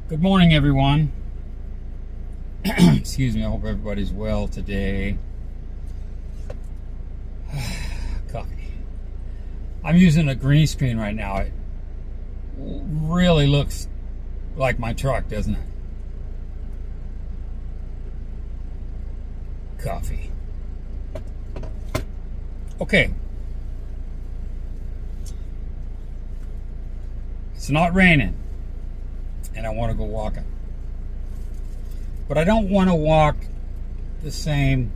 Good morning, everyone. Excuse me, I hope everybody's well today. Coffee. I'm using a green screen right now. It really looks like my truck, doesn't it? Coffee. Okay. It's not raining, and I want to go walking. But I don't want to walk the same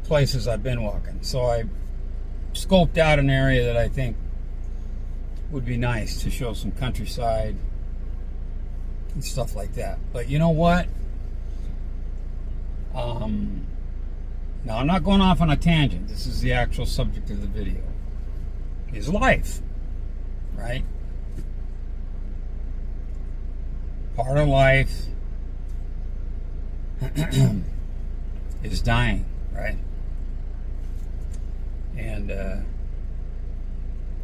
places I've been walking. So I scoped out an area that I think would be nice to show some countryside and stuff like that. But you know what? Now I'm not going off on a tangent. This is the actual subject of the video. Is life, right? Part of life is dying, right? And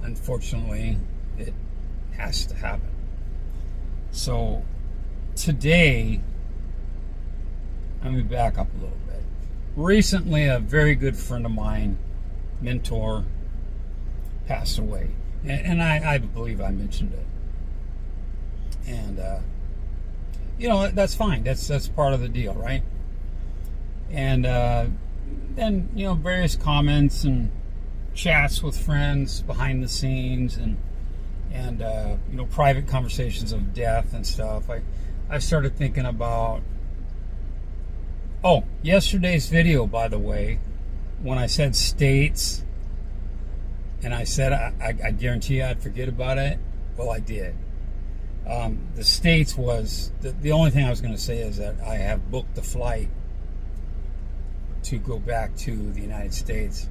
unfortunately, it has to happen. So today, let me back up a little bit. Recently, a very good friend of mine, mentor, passed away. And I believe I mentioned it. And, you know, that's fine. That's part of the deal, right? And then, you know, various comments and chats with friends behind the scenes and you know, private conversations of death and stuff. I started thinking about, yesterday's video, by the way, when I said states, and I said I guarantee you I'd forget about it. Well, I did. The states was, the only thing I was going to say is that I have booked the flight to go back to the United States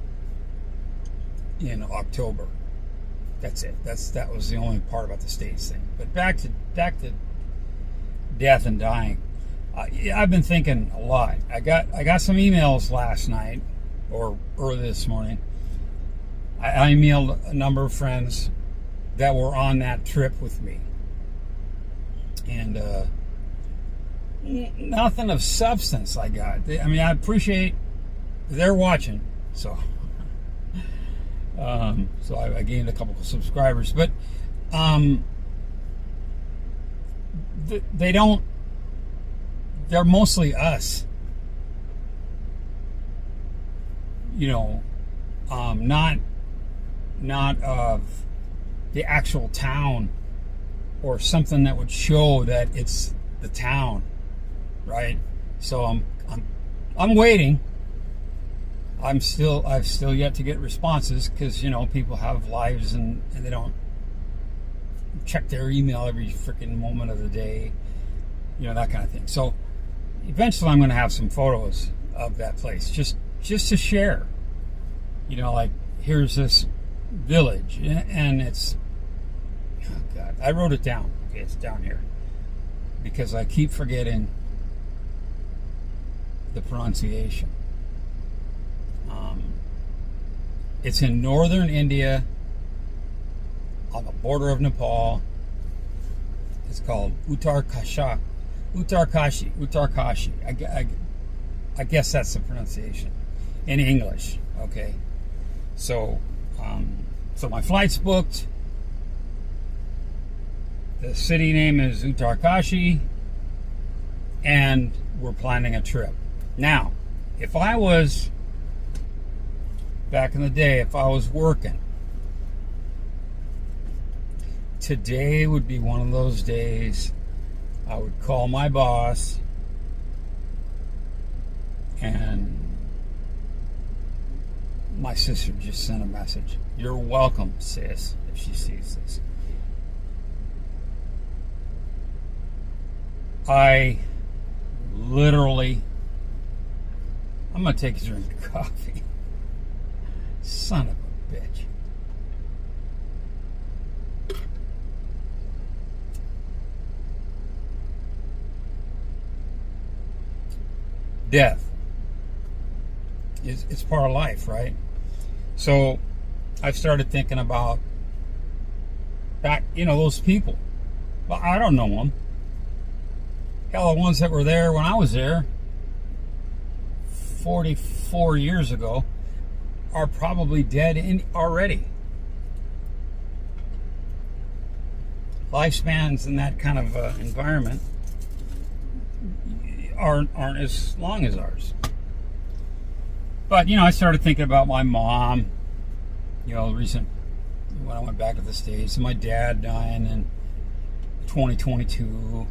in October. That's it. That was the only part about the states thing. But back to death and dying. I've been thinking a lot. I got some emails last night or early this morning. I emailed a number of friends that were on that trip with me. And nothing of substance I got. I mean, I appreciate they're watching. So I gained a couple of subscribers. But they're mostly us. You know, not of the actual town or something that would show that it's the town, right? So I'm waiting. I've still yet to get responses because, you know, people have lives and they don't check their email every freaking moment of the day, you know, that kind of thing. So eventually I'm going to have some photos of that place just to share, you know, like here's this village and it's, oh God, I wrote it down. Okay, it's down here because I keep forgetting the pronunciation. It's in northern India on the border of Nepal. It's called Uttarkashi. I guess that's the pronunciation in English. Okay, so my flight's booked. The city name is Uttarkashi, and we're planning a trip. Now, if I was back in the day, if I was working, today would be one of those days I would call my boss and my sister just sent a message. You're welcome, sis, if she sees this. I literally, I'm going to take a drink of coffee. Son of a bitch. Death. It's part of life, right? So I've started thinking about back, those people. Well, I don't know them. Hell, the ones that were there when I was there 44 years ago are probably dead already. Lifespans in that kind of environment aren't as long as ours. But, I started thinking about my mom, recent, when I went back to the States, and my dad dying in 2022.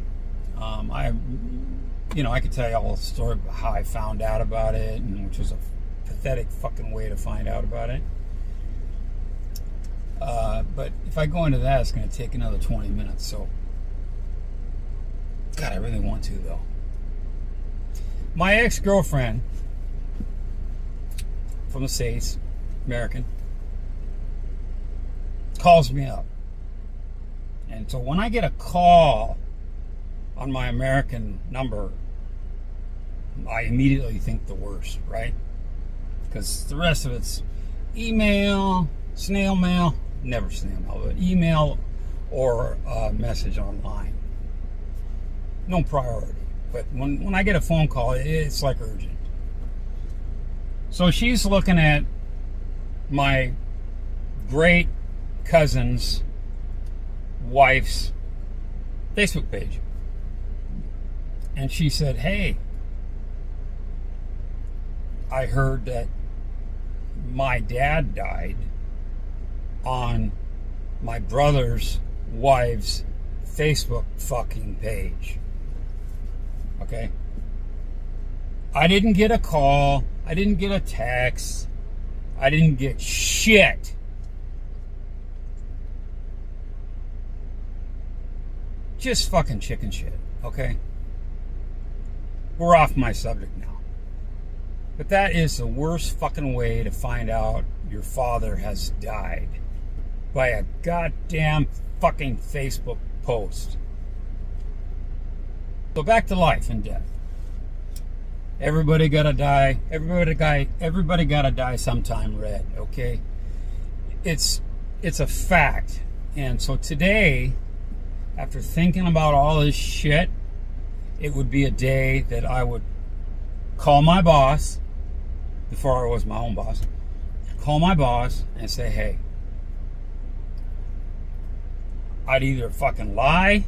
I could tell you all the story about how I found out about it, and which was a pathetic fucking way to find out about it. But if I go into that, it's going to take another 20 minutes. So, God, I really want to, though. My ex-girlfriend from the States, American, calls me up. And so when I get a call on my American number, I immediately think the worst, right? Because the rest of it's email, snail mail, never snail mail, but email or a message online. No priority. But when I get a phone call, it's like urgent. So she's looking at my great cousin's wife's Facebook page. And she said, hey, I heard that my dad died on my brother's wife's Facebook fucking page. Okay? I didn't get a call. I didn't get a text. I didn't get shit. Just fucking chicken shit, okay? We're off my subject now. But that is the worst fucking way to find out your father has died. By a goddamn fucking Facebook post. So back to life and death. Everybody gotta die. Everybody gotta die sometime, Red, okay? It's a fact. And so today, after thinking about all this shit, it would be a day that I would call my boss, before I was my own boss, call my boss and say, hey, I'd either fucking lie,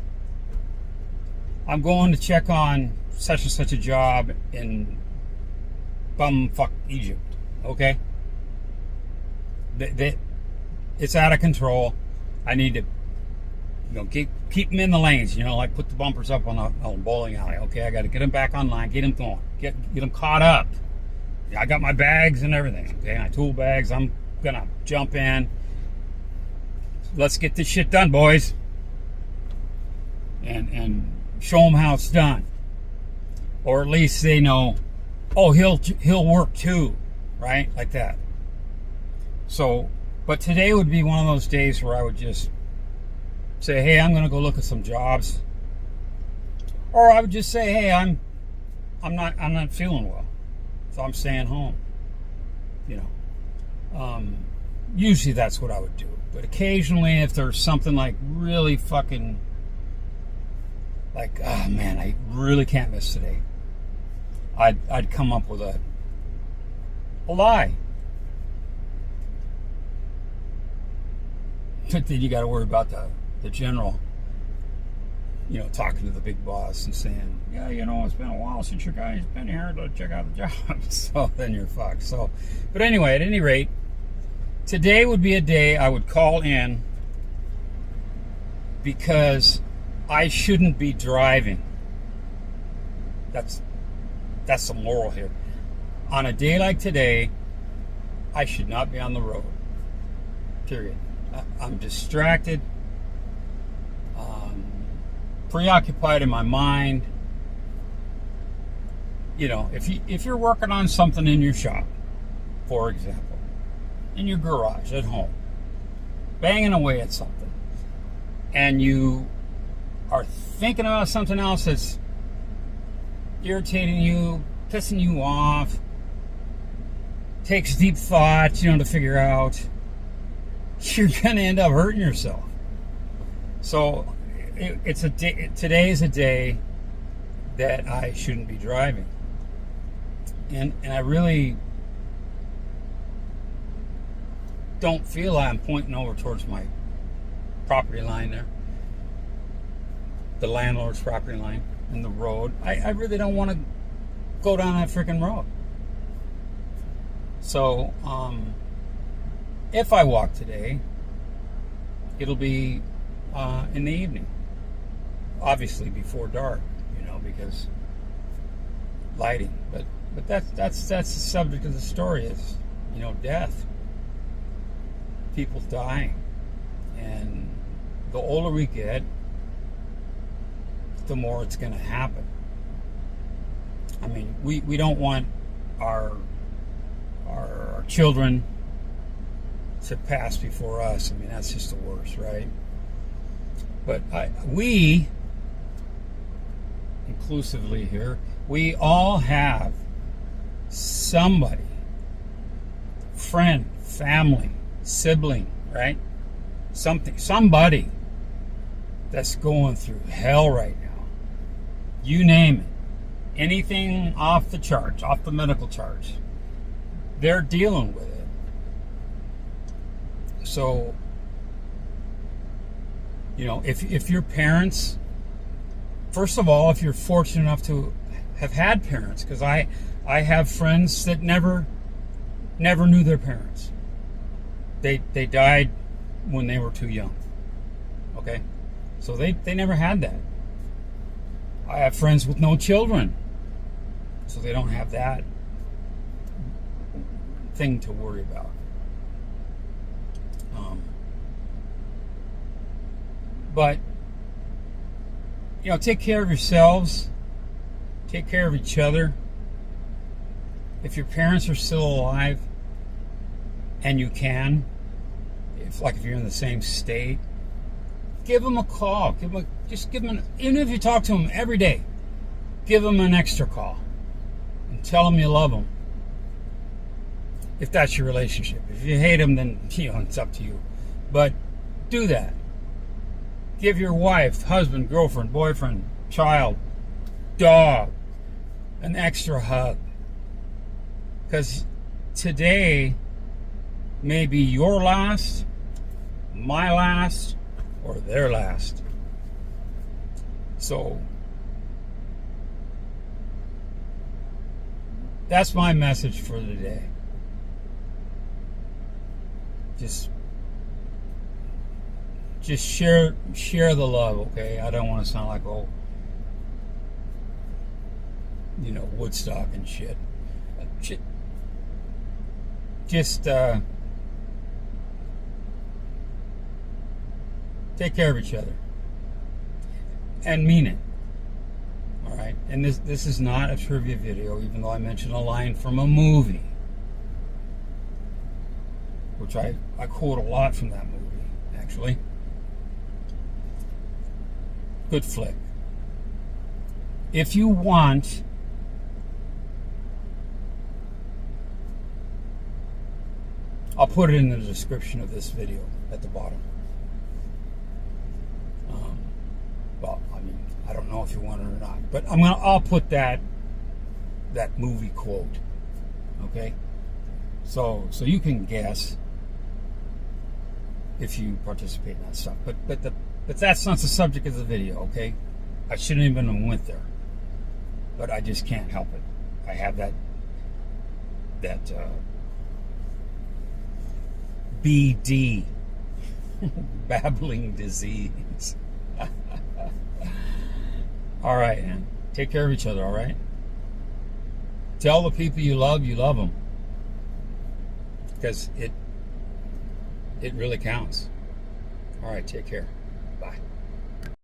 I'm going to check on such and such a job in bumfuck Egypt, okay? It's out of control. I need to keep them in the lanes, like put the bumpers up on a bowling alley, okay? I got to get them back online, get them going, get them caught up. I got my bags and everything, okay? My tool bags, I'm going to jump in. Let's get this shit done, boys. And show them how it's done. Or at least they know, oh, he'll work too, right? Like that. So, but today would be one of those days where I would just say, hey, I'm going to go look at some jobs. Or I would just say, hey, I'm not feeling well, so I'm staying home. Usually that's what I would do. But occasionally, if there's something like really fucking, like, oh man, I really can't miss today, I'd come up with a lie. But then you got to worry about the general, talking to the big boss and saying, yeah, it's been a while since your guy's been here to check out the job. So then you're fucked. So, but anyway, at any rate, today would be a day I would call in because I shouldn't be driving. That's the moral here. On a day like today, I should not be on the road. Period. I'm distracted, preoccupied in my mind. You know, if you're working on something in your shop, for example, in your garage at home, banging away at something, and you are thinking about something else that's irritating you, pissing you off, takes deep thought, to figure out, you're going to end up hurting yourself. So today is a day that I shouldn't be driving. And I really don't feel I'm pointing over towards my property line there, the landlord's property line and the road. I really don't want to go down that freaking road. So if I walk today, it'll be in the evening, obviously before dark, because lighting. But that's the subject of the story is, death. People dying. And the older we get, the more it's going to happen. I mean, we don't want our children to pass before us. I mean, that's just the worst, right? But we, inclusively here, we all have somebody, friend, family, sibling, right? Somebody that's going through hell right now. You name it. Anything off the charts, off the medical charts, they're dealing with it. So, if your parents, first of all, if you're fortunate enough to have had parents, because I have friends that never knew their parents. They died when they were too young. Okay? So they never had that. I have friends with no children, so they don't have that thing to worry about. But take care of yourselves. Take care of each other. If your parents are still alive, and you can, if you're in the same state, give them a call. Just give them even if you talk to them every day, give them an extra call and tell them you love them. If that's your relationship. If you hate them, then it's up to you. But do that. Give your wife, husband, girlfriend, boyfriend, child, dog an extra hug. Because today may be your last, my last, or their last. So that's my message for the day. Just share the love, okay? I don't want to sound like Woodstock and shit. Just take care of each other and mean it. All right. And this is not a trivia video, even though I mentioned a line from a movie, which I quote a lot from that movie, actually. Good flick. If you want I'll put it in the description of this video at the bottom. Well, I mean, I don't know if you want it or not, but I'll put that movie quote. Okay, so you can guess if you participate in that stuff. But that's not the subject of the video. Okay, I shouldn't even have went there, but I just can't help it. I have that BD, babbling disease. All right, man. Take care of each other, all right? Tell the people you love them. Because it really counts. All right, take care. Bye.